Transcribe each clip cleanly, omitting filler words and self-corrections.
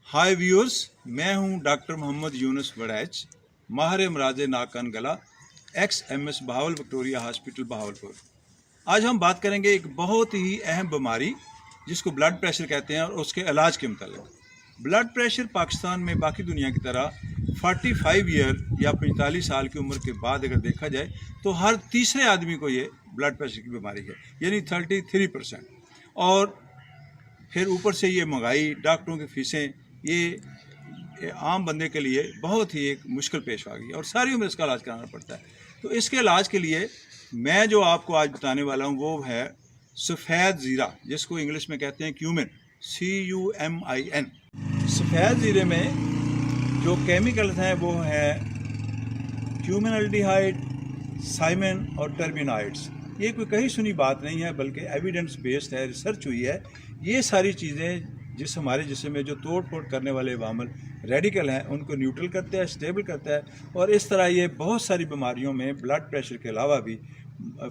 हाय viewers, मैं हूं doctor Mohammad Yunus Waraich, माहिर अमराज नाक कान गला, x MS Bahawal Victoria hospital Bahawalpur. आज हम बात करेंगे एक बहुत ही अहम बीमारी जिसको ब्लड प्रेशर कहते हैं और उसके इलाज के मुतालिक। ब्लड प्रेशर पाकिस्तान में बाकी दुनिया की तरह 45 ईयर या 45 साल की उम्र के बाद अगर देखा जाए तो हर तीसरे आदमी को ये ब्लड प्रेशर की बीमारी है, यानी 33%। और फिर ऊपर से ये महंगाई, डॉक्टरों की फीसें, ये आम बंदे के लिए बहुत ही एक मुश्किल पेश आ गई और सारी उम्र इसका इलाज कराना पड़ता है। तो इसके इलाज के लिए मैं जो आपको आज बताने वाला हूँ वो है सफ़ेद ज़ीरा, जिसको इंग्लिश में कहते हैं क्यूमिन, CUMIN। सफ़ेद ज़ीरे में जो केमिकल्स हैं वो हैं क्यूमिनल्डिहाइड, साइमिन और टर्बिनॉइड्स। ये कोई कहीं सुनी बात नहीं है, बल्कि एविडेंस बेस्ड है, रिसर्च हुई है। ये सारी चीज़ें हमारे जिस्म में जो तोड़ फोड़ करने वाले वामल रेडिकल हैं उनको न्यूट्रल करता है, स्टेबल करता है। और इस तरह ये बहुत सारी बीमारियों में ब्लड प्रेशर के अलावा भी,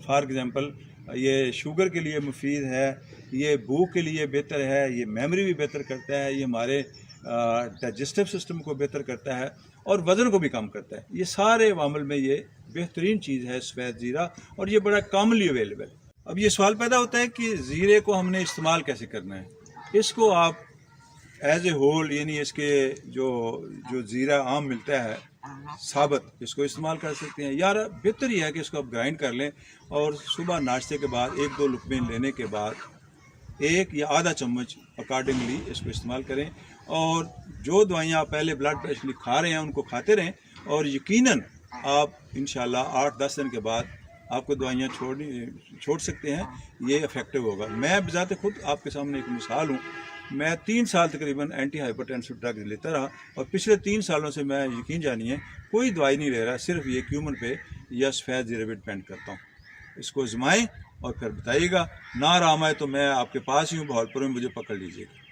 फॉर एग्ज़ाम्पल, ये शुगर के लिए मुफीद है, ये भूख के लिए बेहतर है, ये मेमोरी भी बेहतर करता है, ये हमारे डाइजेस्टिव सिस्टम को बेहतर करता है और वज़न को भी कम करता है। ये सारे वामल में ये बेहतरीन चीज़ है सफ़ेद ज़ीरा, और ये बड़ा कॉमनली अवेलेबल। अब ये सवाल पैदा होता है कि ज़ीरे को हमने इस्तेमाल कैसे करना है। इसको आप एज ए होल, यानी इसके जो ज़ीरा आम मिलता है साबत, इसको इस्तेमाल कर सकते हैं। यार बेहतर ही है कि इसको आप ग्राइंड कर लें और सुबह नाश्ते के बाद 1-2 लुकमे लेने के बाद 1 या आधा चम्मच अकॉर्डिंगली इसको इस्तेमाल करें। और जो दवाइयाँ आप पहले ब्लड प्रेशर की खा रहे हैं उनको खाते रहें, और यकीनन आप इंशाल्लाह 8-10 दिन के बाद आपको दवाइयाँ छोड़ सकते हैं। ये इफ़ेक्टिव होगा। मैं बजाते खुद आपके सामने एक मिसाल हूँ। मैं 3 साल तकरीबन एंटी हाइपरटेंसिव ड्रग लेता रहा, और पिछले 3 सालों से मैं, यकीन जानिए, कोई दवाई नहीं ले रहा, सिर्फ ये क्यूमन पे या सफ़ेद ज़ीरे पे डिपेंड करता हूँ। इसको आजमाएं और फिर बताइएगा। ना आराम आए तो मैं आपके पास ही हूँ बहावलपुर में, मुझे पकड़ लीजिएगा।